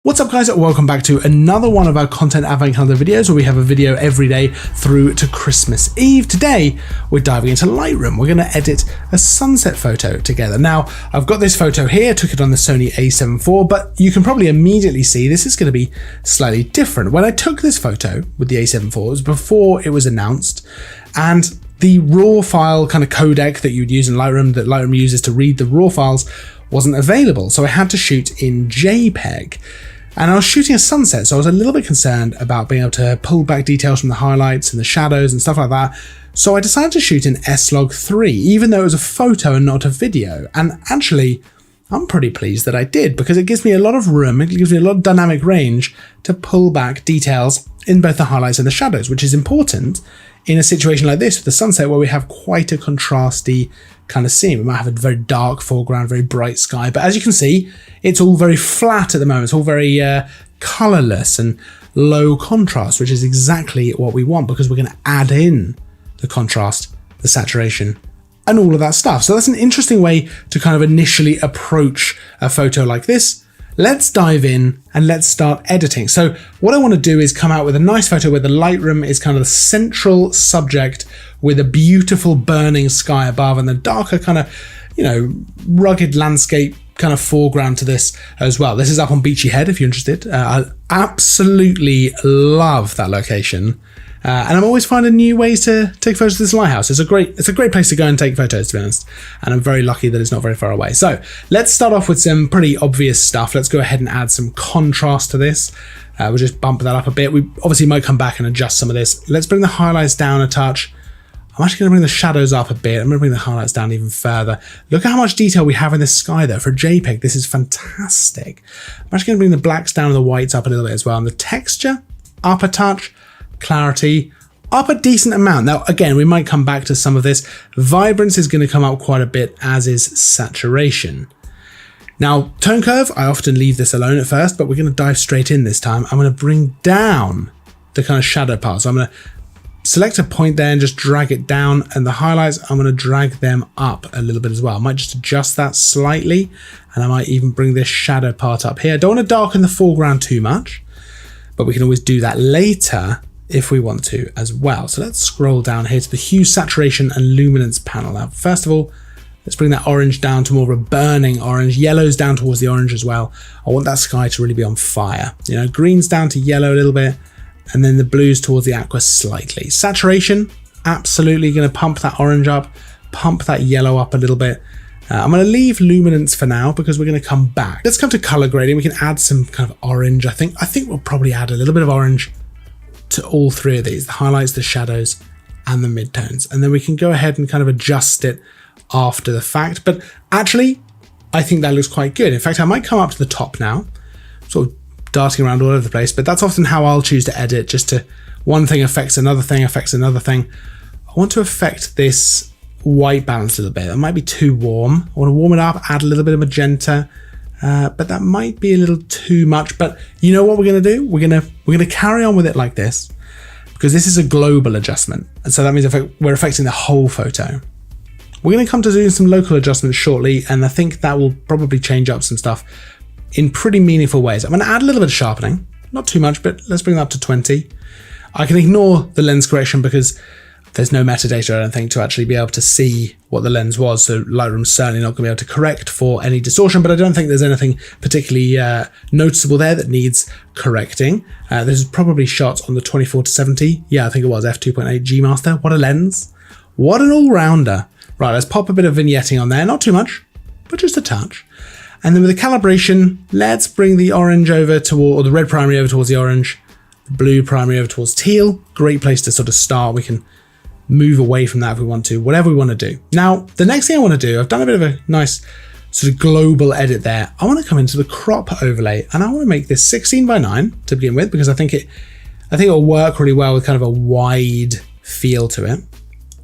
What's up guys, welcome back to another one of our content advent calendar videos where we have a video every day through to Christmas Eve. Today we're diving into Lightroom. We're going to edit a sunset photo together. Now I've got this photo here, took it on the Sony a7 IV, but you can probably immediately see this is going to be slightly different. When I took this photo with the a7 IV, it was before it was announced, and the raw file kind of codec that you'd use in Lightroom, that Lightroom uses to read the raw files, wasn't available. So I had to shoot in JPEG. And I was shooting a sunset, so I was a little bit concerned about being able to pull back details from the highlights and the shadows and stuff like that. So I decided to shoot in S-Log3, even though it was a photo and not a video. And actually, I'm pretty pleased that I did, because it gives me a lot of room, it gives me a lot of dynamic range to pull back details in both the highlights and the shadows, which is important in a situation like this with the sunset where we have quite a contrasty kind of scene. We might have a very dark foreground, very bright sky, but as you can see, it's all very flat at the moment. It's all very colorless and low contrast, which is exactly what we want, because we're going to add in the contrast, the saturation, and all of that stuff. So that's an interesting way to kind of initially approach a photo like this. Let's dive in and let's start editing. So what I want to do is come out with a nice photo where the Lightroom is kind of the central subject with a beautiful burning sky above and the darker kind of, rugged landscape kind of foreground to this as well. This is up on Beachy Head if you're interested. I absolutely love that location. And I'm always finding new ways to take photos of this lighthouse. It's a great place to go and take photos, to be honest. And I'm very lucky that it's not very far away. So let's start off with some pretty obvious stuff. Let's go ahead and add some contrast to this. We'll just bump that up a bit. We obviously might come back and adjust some of this. Let's bring the highlights down a touch. I'm actually going to bring the shadows up a bit. I'm going to bring the highlights down even further. Look at how much detail we have in this sky though. For JPEG, this is fantastic. I'm actually going to bring the blacks down and the whites up a little bit as well. And the texture up a touch. Clarity up a decent amount. Now again, we might come back to some of this. Vibrance is going to come up quite a bit, as is saturation. Now tone curve, I often leave this alone at first, but we're going to dive straight in this time. I'm going to bring down the kind of shadow part. So I'm going to select a point there and just drag it down, and the highlights, I'm going to drag them up a little bit as well. I might just adjust that slightly, and I might even bring this shadow part up here. I don't want to darken the foreground too much, but we can always do that later if we want to as well. So let's scroll down here to the hue, saturation, and luminance panel. Now, first of all, let's bring that orange down to more of a burning orange. Yellow's down towards the orange as well. I want that sky to really be on fire. Green's down to yellow a little bit, and then the blues towards the aqua slightly. Saturation, absolutely going to pump that orange up, pump that yellow up a little bit. I'm going to leave luminance for now because we're going to come back. Let's come to color grading. We can add some kind of orange. I think we'll probably add a little bit of orange to all three of these, the highlights, the shadows, and the midtones. And then we can go ahead and kind of adjust it after the fact. But actually, I think that looks quite good. In fact, I might come up to the top now, sort of darting around all over the place, but that's often how I'll choose to edit, just to one thing affects another thing, affects another thing. I want to affect this white balance a little bit. That might be too warm. I want to warm it up, add a little bit of magenta, but that might be a little too much. But you know what we're going to do? We're going to carry on with it like this, because this is a global adjustment. And so that means we're affecting the whole photo. We're going to come to doing some local adjustments shortly, and I think that will probably change up some stuff in pretty meaningful ways. I'm going to add a little bit of sharpening, not too much, but let's bring that up to 20. I can ignore the lens correction because there's no metadata, I don't think, to actually be able to see what the lens was. So Lightroom's certainly not going to be able to correct for any distortion, but I don't think there's anything particularly noticeable there that needs correcting. This is probably shot on the 24-70. Yeah, I think it was f2.8 G Master. What a lens. What an all-rounder. Right, let's pop a bit of vignetting on there. Not too much, but just a touch. And then with the calibration, let's bring the orange over or the red primary over towards the orange, the blue primary over towards teal. Great place to sort of start. We can move away from that if we want to, whatever we want to do. Now, the next thing I want to do, I've done a bit of a nice sort of global edit there. I want to come into the crop overlay, and I want to make this 16:9 to begin with, because I think it'll work really well with kind of a wide feel to it.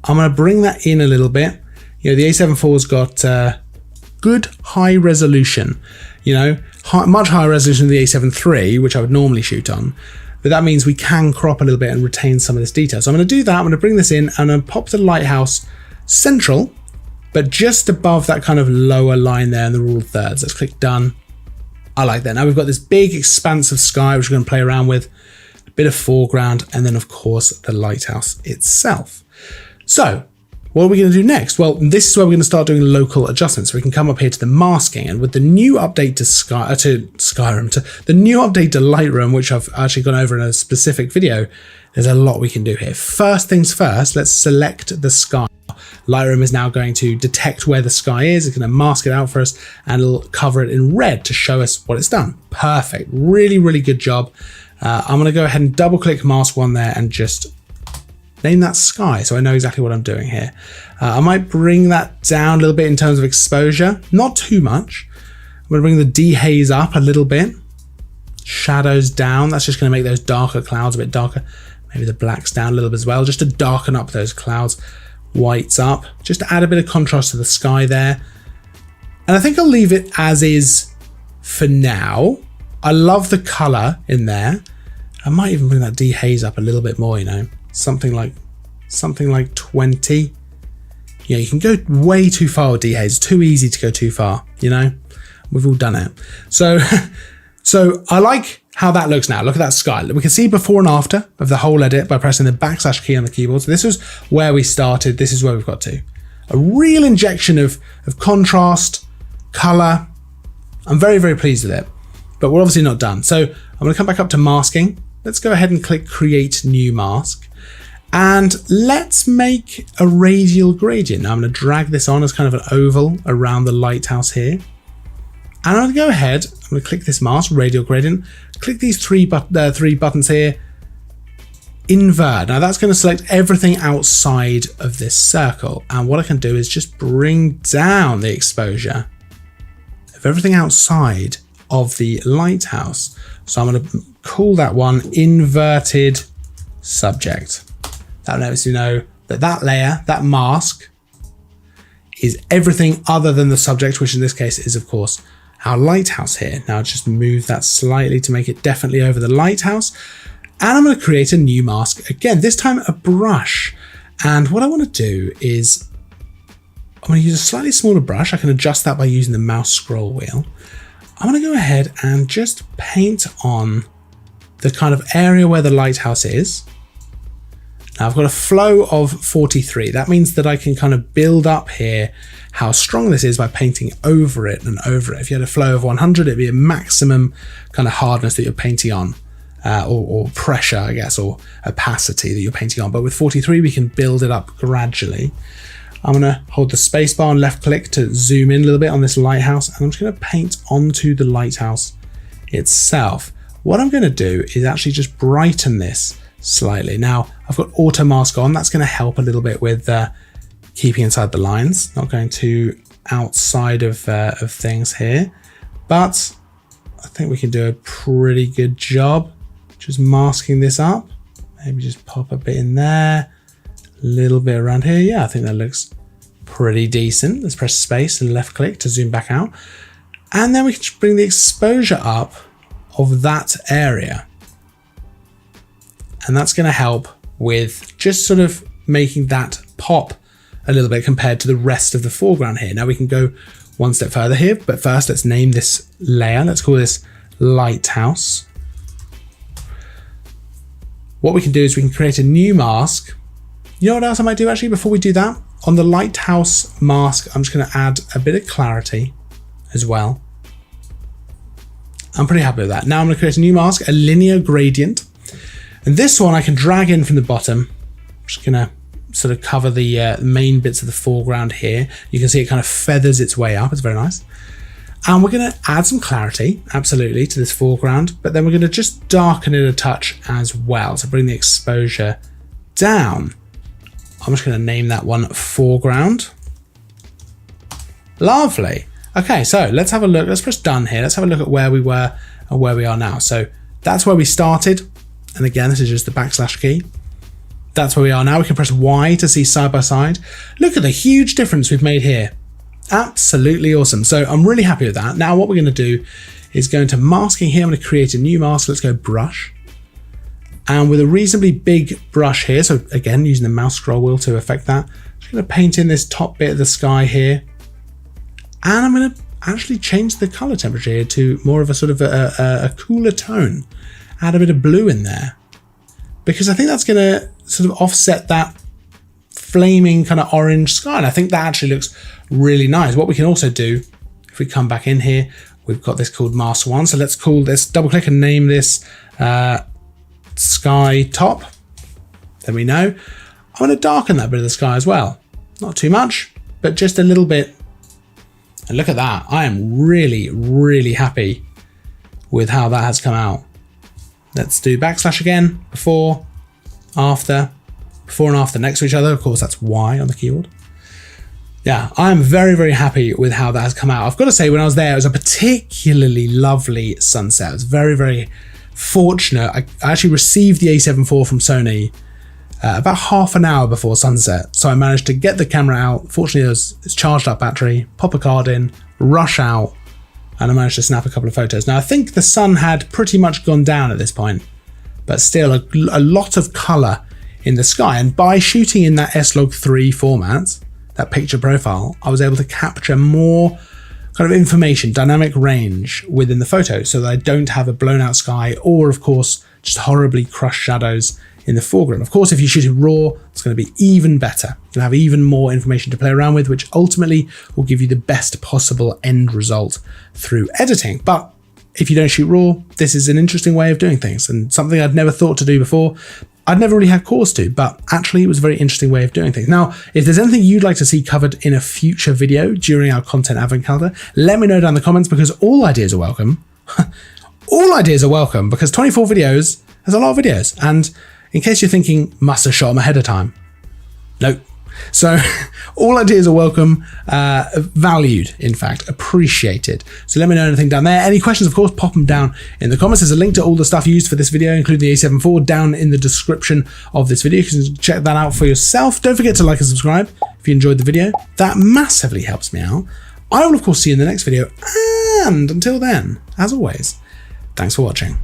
I'm going to bring that in a little bit. The a7 IV's got good high resolution, much higher resolution than the a7 III, which I would normally shoot on. But that means we can crop a little bit and retain some of this detail. So I'm going to do that. I'm going to bring this in and I'm going to pop the lighthouse central, but just above that kind of lower line there in the rule of thirds. Let's click done. I like that. Now we've got this big expanse of sky, which we're going to play around with, a bit of foreground, and then of course the lighthouse itself. So what are we going to do next? Well, this is where we're going to start doing local adjustments. We can come up here to the masking, and with the new update to the new update to Lightroom, which I've actually gone over in a specific video, there's a lot we can do here. First things first, let's select the sky. Lightroom is now going to detect where the sky is. It's going to mask it out for us, and it'll cover it in red to show us what it's done. Perfect. Really, really good job. I'm going to go ahead and double click mask one there and just name that sky, so I know exactly what I'm doing here. I might bring that down a little bit in terms of exposure, not too much. I'm going to bring the dehaze up a little bit. Shadows down. That's just going to make those darker clouds a bit darker. Maybe the blacks down a little bit as well, just to darken up those clouds. Whites up, just to add a bit of contrast to the sky there. And I think I'll leave it as is for now. I love the color in there. I might even bring that dehaze up a little bit more, you know, something like 20. Yeah, you can go way too far with dehaze. It's too easy to go too far, you know. We've all done it. So I like how that looks now. Look at that sky. We can see before and after of the whole edit by pressing the / key on the keyboard. So this was where we started. This is where we've got to. A real injection of contrast, color. I'm very, very pleased with it, but we're obviously not done. So I'm going to come back up to masking. Let's go ahead and click create new mask. And let's make a radial gradient. Now I'm going to drag this on as kind of an oval around the lighthouse here. And I'm going to go ahead, I'm going to click this mask, radial gradient, click these three buttons here, invert. Now that's going to select everything outside of this circle. And what I can do is just bring down the exposure of everything outside of the lighthouse. So I'm going to call that one inverted subject. That lets you know that that layer, that mask, is everything other than the subject, which in this case is of course our lighthouse here. Now just move that slightly to make it definitely over the lighthouse. And I'm going to create a new mask again, this time a brush. And what I want to do is I'm going to use a slightly smaller brush. I can adjust that by using the mouse scroll wheel. I'm going to go ahead and just paint on the kind of area where the lighthouse is. Now I've got a flow of 43. That means that I can kind of build up here how strong this is by painting over it and over it. If you had a flow of 100, it'd be a maximum kind of hardness that you're painting on, or pressure, I guess, or opacity that you're painting on. But with 43, we can build it up gradually. I'm going to hold the spacebar and left click to zoom in a little bit on this lighthouse, and I'm just going to paint onto the lighthouse itself. What I'm going to do is actually just brighten this slightly. Now I've got auto mask on. That's going to help a little bit with keeping inside the lines, not going too outside of things here. But I think we can do a pretty good job just masking this up. Maybe just pop a bit in there, a little bit around here. Yeah, I think that looks pretty decent. Let's press space and left click to zoom back out. And then we can just bring the exposure up of that area. And that's going to help with just sort of making that pop a little bit compared to the rest of the foreground here. Now we can go one step further here, but first let's name this layer. Let's call this lighthouse. What we can do is we can create a new mask. You know what else I might do actually before we do that? On the lighthouse mask, I'm just going to add a bit of clarity as well. I'm pretty happy with that. Now I'm going to create a new mask, a linear gradient. And this one I can drag in from the bottom. I'm just going to sort of cover the main bits of the foreground here. You can see it kind of feathers its way up. It's very nice. And we're going to add some clarity, absolutely, to this foreground, but then we're going to just darken it a touch as well. So bring the exposure down. I'm just going to name that one foreground. Lovely. Okay, so let's have a look. Let's press done here. Let's have a look at where we were and where we are now. So that's where we started. And again, this is just the / key. That's where we are now. We can press Y to see side by side. Look at the huge difference we've made here. Absolutely awesome. So I'm really happy with that. Now what we're going to do is go into masking here. I'm going to create a new mask. Let's go brush. And with a reasonably big brush here, so again, using the mouse scroll wheel to affect that, I'm just going to paint in this top bit of the sky here. And I'm going to actually change the color temperature here to more of a sort of a cooler tone. Add a bit of blue in there, because I think that's going to sort of offset that flaming kind of orange sky. And I think that actually looks really nice. What we can also do, if we come back in here, we've got this called mask 1. So let's call this, double click and name this sky top. Then we know. I'm going to darken that bit of the sky as well. Not too much, but just a little bit. And look at that. I am really, really happy with how that has come out. Let's do backslash again. Before, after, before and after next to each other. Of course, that's Y on the keyboard. Yeah, I am very, very happy with how that has come out. I've got to say, when I was there, it was a particularly lovely sunset. I was very, very fortunate. I actually received the A7 IV from Sony about half an hour before sunset. So I managed to get the camera out. Fortunately, it's charged up battery, pop a card in, rush out, and I managed to snap a couple of photos. Now, I think the sun had pretty much gone down at this point, but still a lot of color in the sky. And by shooting in that S-Log3 format, that picture profile, I was able to capture more kind of information, dynamic range within the photo, so that I don't have a blown out sky or, of course, just horribly crushed shadows in the foreground. Of course, if you shoot it raw, it's going to be even better. You'll have even more information to play around with, which ultimately will give you the best possible end result through editing. But if you don't shoot raw, this is an interesting way of doing things, and something I'd never thought to do before. I'd never really had cause to, but actually it was a very interesting way of doing things. Now, if there's anything you'd like to see covered in a future video during our content advent calendar, let me know down in the comments, because all ideas are welcome. All ideas are welcome, because 24 videos, there's a lot of videos. And in case you're thinking, must have shot them ahead of time. Nope. So all ideas are welcome, valued, in fact, appreciated. So let me know anything down there. Any questions, of course, pop them down in the comments. There's a link to all the stuff used for this video, including the A7 IV, down in the description of this video. You can check that out for yourself. Don't forget to like and subscribe if you enjoyed the video. That massively helps me out. I will, of course, see you in the next video. And until then, as always, thanks for watching.